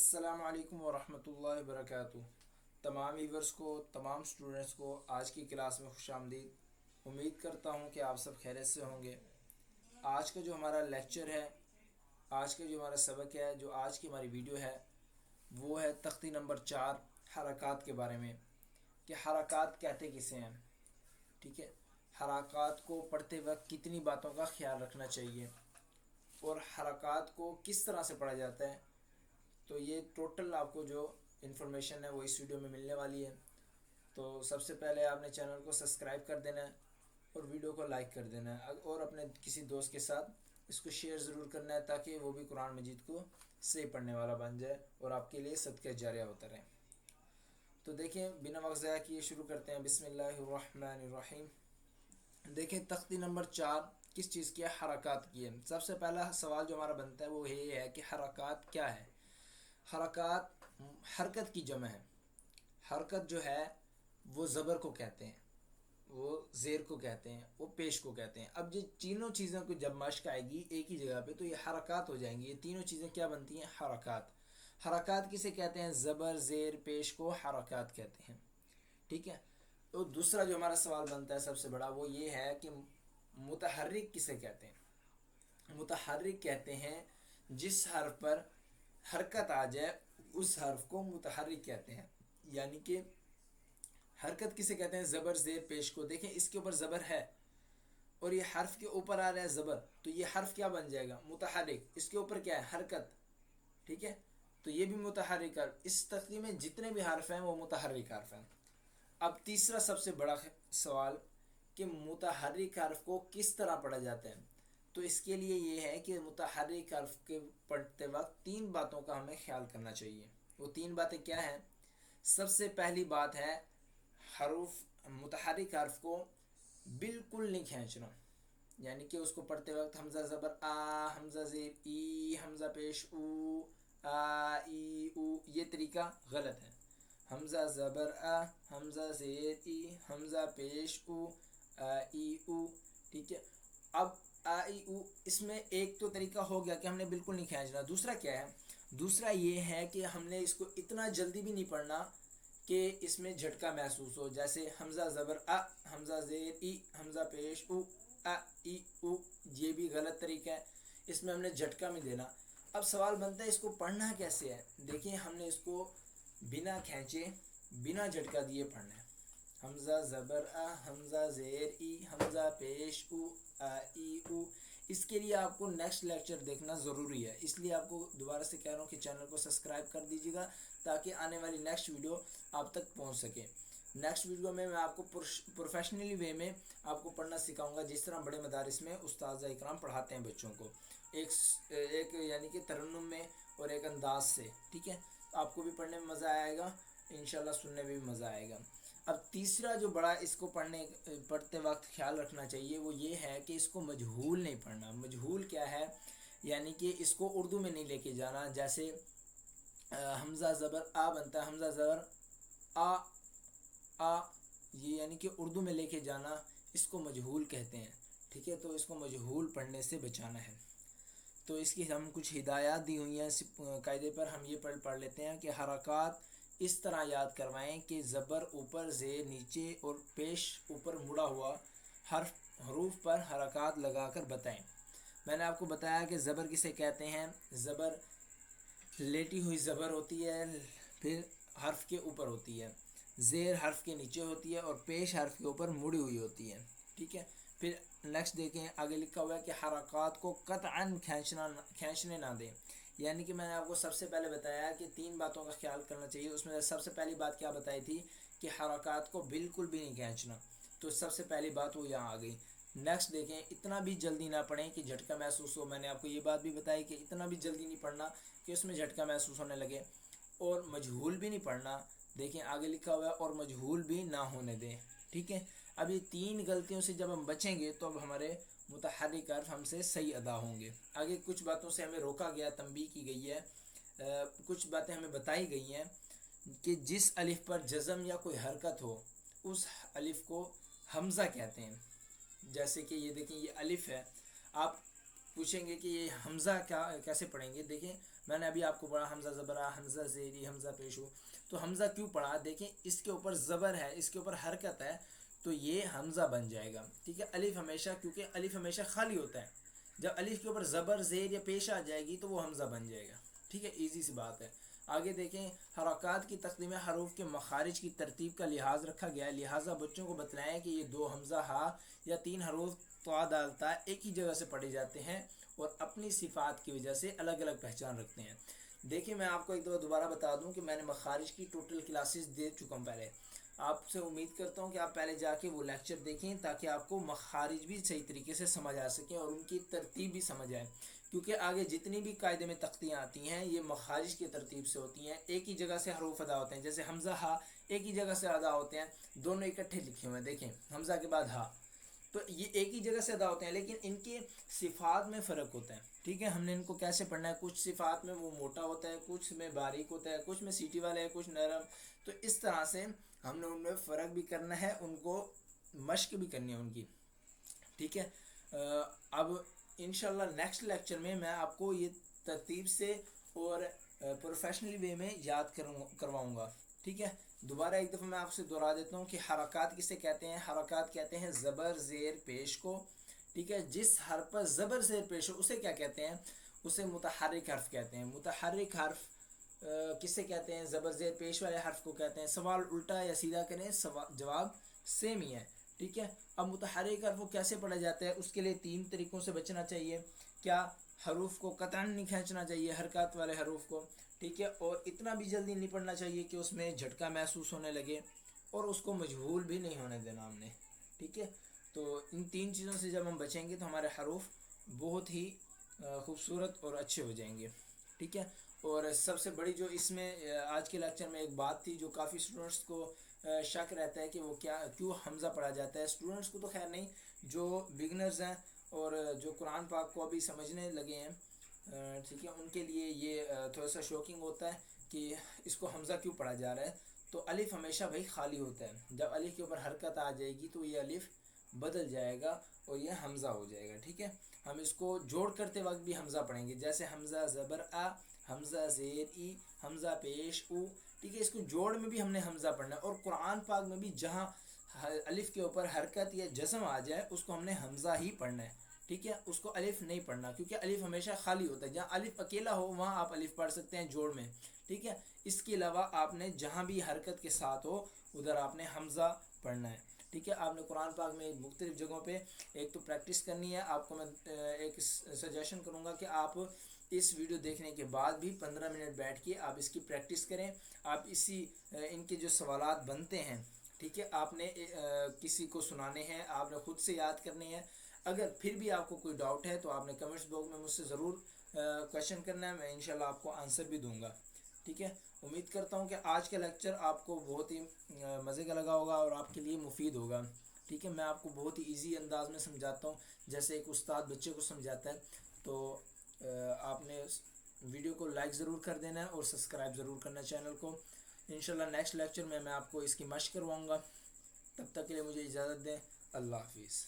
السلام علیکم ورحمۃ اللہ وبرکاتہ۔ تمام ویورز کو، تمام سٹوڈنٹس کو آج کی کلاس میں خوش آمدید۔ امید کرتا ہوں کہ آپ سب خیریت سے ہوں گے۔ آج کا جو ہمارا لیکچر ہے، آج کا جو ہمارا سبق ہے، جو آج کی ہماری ویڈیو ہے، وہ ہے تختی نمبر 4 حرکات کے بارے میں، کہ حرکات کہتے کسے ہیں۔ ٹھیک ہے، حرکات کو پڑھتے وقت کتنی باتوں کا خیال رکھنا چاہیے اور حرکات کو کس طرح سے پڑھا جاتا ہے۔ تو یہ ٹوٹل آپ کو جو انفارمیشن ہے وہ اس ویڈیو میں ملنے والی ہے۔ تو سب سے پہلے آپ نے چینل کو سبسکرائب کر دینا ہے اور ویڈیو کو لائک کر دینا ہے، اور اپنے کسی دوست کے ساتھ اس کو شیئر ضرور کرنا ہے تاکہ وہ بھی قرآن مجید کو صحیح پڑھنے والا بن جائے اور آپ کے لیے صدقہ جاریہ ہوتا رہے۔ تو دیکھیں، بنا وقت ضائع کیے شروع کرتے ہیں۔ بسم اللہ الرحمن الرحیم۔ دیکھیں، تختی نمبر 4 کس چیز کی ہے؟ حرکات کی ہے۔ سب سے پہلا سوال جو ہمارا بنتا ہے وہ یہ ہے کہ حرکات کیا ہے؟ حرکات حرکت کی جمع ہے۔ حرکت جو ہے وہ زبر کو کہتے ہیں، وہ زیر کو کہتے ہیں، وہ پیش کو کہتے ہیں۔ اب یہ تینوں چیزوں کو جب مشق آئے گی ایک ہی جگہ پہ تو یہ حرکات ہو جائیں گی۔ یہ تینوں چیزیں کیا بنتی ہیں؟ حرکات۔ حرکات کسے کہتے ہیں؟ زبر، زیر، پیش کو حرکات کہتے ہیں۔ ٹھیک ہے، تو دوسرا جو ہمارا سوال بنتا ہے سب سے بڑا وہ یہ ہے کہ متحرک کسے کہتے ہیں؟ متحرک کہتے ہیں جس حرف پر حرکت آ جائے اس حرف کو متحرک کہتے ہیں۔ یعنی کہ حرکت کسے کہتے ہیں؟ زبر، زیر، پیش کو۔ دیکھیں، اس کے اوپر زبر ہے اور یہ حرف کے اوپر آ رہا ہے زبر، تو یہ حرف کیا بن جائے گا؟ متحرک۔ اس کے اوپر کیا ہے؟ حرکت۔ ٹھیک ہے، تو یہ بھی متحرک حرف۔ اس تختی میں جتنے بھی حرف ہیں وہ متحرک حرف ہیں۔ اب تیسرا سب سے بڑا سوال کہ متحرک حرف کو کس طرح پڑھا جاتا ہے؟ تو اس کے لیے یہ ہے کہ متحرک حرف کے پڑھتے وقت 3 باتوں کا ہمیں خیال کرنا چاہیے۔ وہ 3 باتیں کیا ہیں؟ سب سے پہلی بات ہے حروف متحرک حرف کو بالکل نہیں کھینچنا، یعنی کہ اس کو پڑھتے وقت حمزہ زبر آ، حمزہ زیر ای، حمزہ پیش او، آ ای او، یہ طریقہ غلط ہے۔ حمزہ زبر آ، حمزہ زیر ای، حمزہ پیش او، آ ای او۔ ٹھیک ہے، اب آ ای او اس میں ایک تو طریقہ ہو گیا کہ ہم نے بالکل نہیں کھینچنا۔ دوسرا کیا ہے؟ دوسرا یہ ہے کہ ہم نے اس کو اتنا جلدی بھی نہیں پڑھنا کہ اس میں جھٹکا محسوس ہو، جیسے حمزہ زبر آ، حمزہ زیر ای، حمزہ پیش او، آ ای او، یہ بھی غلط طریقہ ہے۔ اس میں ہم نے جھٹکا نہیں دینا۔ اب سوال بنتا ہے اس کو پڑھنا کیسے ہے؟ دیکھیں، ہم نے اس کو بنا کھینچے، بنا جھٹکا دیے پڑھنا ہے۔ حمزہ زبر آ، حمزہ زیر ای، حمزہ پیش او، آ ای او۔ اس کے لیے آپ کو نیکسٹ لیکچر دیکھنا ضروری ہے، اس لیے آپ کو دوبارہ سے کہہ رہا ہوں کہ چینل کو سبسکرائب کر دیجیے گا تاکہ آنے والی نیکسٹ ویڈیو آپ تک پہنچ سکے۔ نیکسٹ ویڈیو میں آپ کو پروفیشنلی وے میں آپ کو پڑھنا سکھاؤں گا، جس طرح بڑے مدارس میں اساتذہ اکرام پڑھاتے ہیں بچوں کو، ایک یعنی کہ ترنم میں اور ایک انداز سے۔ ٹھیک ہے، آپ کو بھی پڑھنے میں مزہ آئے گا، انشاءاللہ سننے میں بھی مزہ آئے گا۔ اب تیسرا جو بڑا اس کو پڑھتے وقت خیال رکھنا چاہیے وہ یہ ہے کہ اس کو مجہول نہیں پڑھنا۔ مجہول کیا ہے؟ یعنی کہ اس کو اردو میں نہیں لے کے جانا۔ جیسے حمزہ زبر آ بنتا ہے، حمزہ زبر آ، آ، یہ یعنی کہ اردو میں لے کے جانا، اس کو مجہول کہتے ہیں۔ ٹھیک ہے، تو اس کو مجہول پڑھنے سے بچانا ہے۔ تو اس کی ہم کچھ ہدایات دی ہوئی ہیں اس قاعدے پر، ہم یہ پڑھ لیتے ہیں کہ حرکات اس طرح یاد کروائیں کہ زبر اوپر، زیر نیچے اور پیش اوپر مڑا ہوا حروف پر حرکات لگا کر بتائیں۔ میں نے آپ کو بتایا کہ زبر کسے کہتے ہیں؟ زبر لیٹی ہوئی زبر ہوتی ہے، پھر حرف کے اوپر ہوتی ہے، زیر حرف کے نیچے ہوتی ہے اور پیش حرف کے اوپر مڑی ہوئی ہوتی ہے۔ ٹھیک ہے، پھر نیکسٹ دیکھیں، آگے لکھا ہوا ہے کہ حرکات کو قطعاً کھینچنے نہ دیں۔ یعنی کہ میں نے آپ کو سب سے پہلے بتایا کہ 3 باتوں کا خیال کرنا چاہیے، اس میں سب سے پہلی بات کیا بتائی تھی؟ کہ حرکات کو بالکل بھی نہیں کھینچنا۔ تو سب سے پہلی بات وہ یہاں آ گئی۔ نیکسٹ دیکھیں، اتنا بھی جلدی نہ پڑھیں کہ جھٹکا محسوس ہو۔ میں نے آپ کو یہ بات بھی بتائی کہ اتنا بھی جلدی نہیں پڑھنا کہ اس میں جھٹکا محسوس ہونے لگے، اور مجہول بھی نہیں پڑھنا۔ دیکھیں آگے لکھا ہوا ہے اور مجہول بھی نہ ہونے دیں۔ ٹھیک ہے، اب یہ 3 غلطیوں سے جب ہم بچیں گے تو اب ہمارے متحرک حرف ہم سے صحیح ادا ہوں گے۔ آگے کچھ باتوں سے ہمیں روکا گیا، تنبیہ کی گئی ہے، کچھ باتیں ہمیں بتائی گئی ہیں کہ جس الف پر جزم یا کوئی حرکت ہو اس الف کو حمزہ کہتے ہیں۔ جیسے کہ یہ دیکھیں، یہ الف ہے، آپ پوچھیں گے کہ یہ حمزہ کیسے پڑھیں گے؟ دیکھیں، میں نے ابھی آپ کو پڑھا حمزہ زبر آ، حمزہ زیر ای، حمزہ پیش او. تو حمزہ کیوں پڑھا؟ دیکھیں اس کے اوپر زبر ہے، اس کے اوپر حرکت ہے، تو یہ حمزہ بن جائے گا. ٹھیک ہے، الف ہمیشہ، کیونکہ الف ہمیشہ خالی ہوتا ہے، جب الف کے اوپر زبر زیر یا پیش آ جائے گی تو وہ حمزہ بن جائے گا. ٹھیک ہے، ایزی سی بات ہے. آگے دیکھیں، حرکات کی تقدیم حروف کے مخارج کی ترتیب کا لحاظ رکھا گیا ہے، لہٰذا بچوں کو بتلائیں کہ یہ 2 حمزہ ہا یا 3 حروف طا ڈالتا ایک ہی جگہ سے پڑھے جاتے ہیں اور اپنی صفات کی وجہ سے الگ الگ پہچان رکھتے ہیں. دیکھیں میں آپ کو ایک دفعہ دوبارہ بتا دوں کہ میں نے مخارج کی ٹوٹل کلاسز دے چکا ہوں پہلے. آپ سے امید کرتا ہوں کہ آپ پہلے جا کے وہ لیکچر دیکھیں تاکہ آپ کو مخارج بھی صحیح طریقے سے سمجھ آ سکیں اور ان کی ترتیب بھی سمجھ آئے، کیونکہ آگے جتنی بھی قاعدے میں تختیاں آتی ہیں یہ مخارج کی ترتیب سے ہوتی ہیں. ایک ہی جگہ سے حروف ادا ہوتے ہیں، جیسے حمزہ ہا ایک ہی جگہ سے ادا ہوتے ہیں، دونوں اکٹھے لکھے ہوئے ہیں. دیکھیں حمزہ کے بعد ہا، تو یہ ایک ہی جگہ سے ادا ہوتے ہیں لیکن ان کے صفات میں فرق ہوتا ہے. ٹھیک ہے، ہم نے ان کو کیسے پڑھنا ہے، کچھ صفات میں وہ موٹا ہوتا ہے، کچھ میں باریک ہوتا ہے، کچھ میں سیٹی والا ہے، کچھ نرم. تو اس طرح سے ہم نے ان میں فرق بھی کرنا ہے، ان کو مشق بھی کرنی ہے ان کی. ٹھیک ہے، اب انشاءاللہ نیکسٹ لیکچر میں میں آپ کو یہ ترتیب سے اور پروفیشنل وے میں یاد کرواؤں گا. ٹھیک ہے، دوبارہ ایک دفعہ میں آپ سے دہرا دیتا ہوں کہ حرکات کسے کہتے ہیں. حرکات کہتے ہیں زبر زیر پیش کو. ٹھیک ہے، جس حرف پر زبر زیر پیش ہو اسے کیا کہتے ہیں؟ اسے متحرک حرف کہتے ہیں. متحرک حرف کسے کہتے ہیں؟ زبر زیر پیش والے حرف کو کہتے ہیں. سوال الٹا یا سیدھا کریں، جواب سیم ہی ہے. ٹھیک ہے، اب متحرک حرف کو کیسے پڑھا جاتا ہے؟ اس کے لیے 3 طریقوں سے بچنا چاہیے. کیا؟ حروف کو قطعاً نہیں کھینچنا چاہیے، حرکات والے حروف کو. ٹھیک ہے، اور اتنا بھی جلدی نہیں پڑھنا چاہیے کہ اس میں جھٹکا محسوس ہونے لگے، اور اس کو مجہول بھی نہیں ہونے دینا ہم نے. ٹھیک ہے، تو ان 3 چیزوں سے جب ہم بچیں گے تو ہمارے حروف بہت ہی خوبصورت اور اچھے ہو جائیں گے. ٹھیک ہے، اور سب سے بڑی جو اس میں آج کے لیکچر میں ایک بات تھی جو کافی اسٹوڈنٹس کو شک رہتا ہے کہ وہ کیوں حمزہ پڑھا جاتا ہے. اسٹوڈنٹس کو تو خیر نہیں، جو بگنرز ہیں اور جو قرآن پاک کو ابھی سمجھنے لگے ہیں، ٹھیک ہے، ان کے لیے یہ تھوڑا سا شوکنگ ہوتا ہے کہ اس کو حمزہ کیوں پڑھا جا رہا ہے. تو الف ہمیشہ بھائی خالی ہوتا ہے، جب الف کے اوپر حرکت آ جائے گی تو یہ الف بدل جائے گا اور یہ حمزہ ہو جائے گا. ٹھیک ہے، ہم اس کو جوڑ کرتے وقت بھی حمزہ پڑھیں گے، جیسے حمزہ زبر آ، حمزہ زیر ای، حمزہ پیش او. ٹھیک ہے، اس کو جوڑ میں بھی ہم نے حمزہ پڑھنا ہے، اور قرآن پاک میں بھی جہاں الف کے اوپر حرکت یا جزم آ جائے اس کو ہم نے حمزہ ہی پڑھنا ہے. ٹھیک ہے، اس کو الف نہیں پڑھنا، کیونکہ الف ہمیشہ خالی ہوتا ہے. جہاں الف اکیلا ہو وہاں آپ الف پڑھ سکتے ہیں جوڑ میں. ٹھیک ہے، اس کے علاوہ آپ نے جہاں بھی حرکت کے ساتھ ہو ادھر آپ نے حمزہ پڑھنا ہے. ٹھیک ہے، آپ نے قرآن پاک میں مختلف جگہوں پہ ایک تو پریکٹس کرنی ہے. آپ کو میں ایک سجیشن کروں گا کہ آپ اس ویڈیو دیکھنے کے بعد بھی 15 منٹ بیٹھ کے آپ اس کی پریکٹس کریں. آپ ان کے جو سوالات بنتے ہیں، ٹھیک ہے، آپ نے کسی کو سنانے ہیں، آپ نے خود سے یاد کرنے ہیں. اگر پھر بھی آپ کو کوئی ڈاؤٹ ہے تو آپ نے کمنٹس باکس میں مجھ سے ضرور کویشچن کرنا ہے، میں انشاءاللہ آپ کو آنسر بھی دوں گا. ٹھیک ہے، امید کرتا ہوں کہ آج کا لیکچر آپ کو بہت ہی مزے کا لگا ہوگا اور آپ کے لیے مفید ہوگا. ٹھیک ہے، میں آپ کو بہت ہی ایزی انداز میں سمجھاتا ہوں جیسے ایک استاد بچے کو سمجھاتا ہے. تو آپ نے ویڈیو کو لائک ضرور کر دینا ہے اور سبسکرائب ضرور کرنا ہے چینل کو. انشاءاللہ نیکسٹ لیکچر میں آپ کو اس کی مشق کرواؤں گا. تب تک کے لیے مجھے اجازت دیں. اللہ حافظ.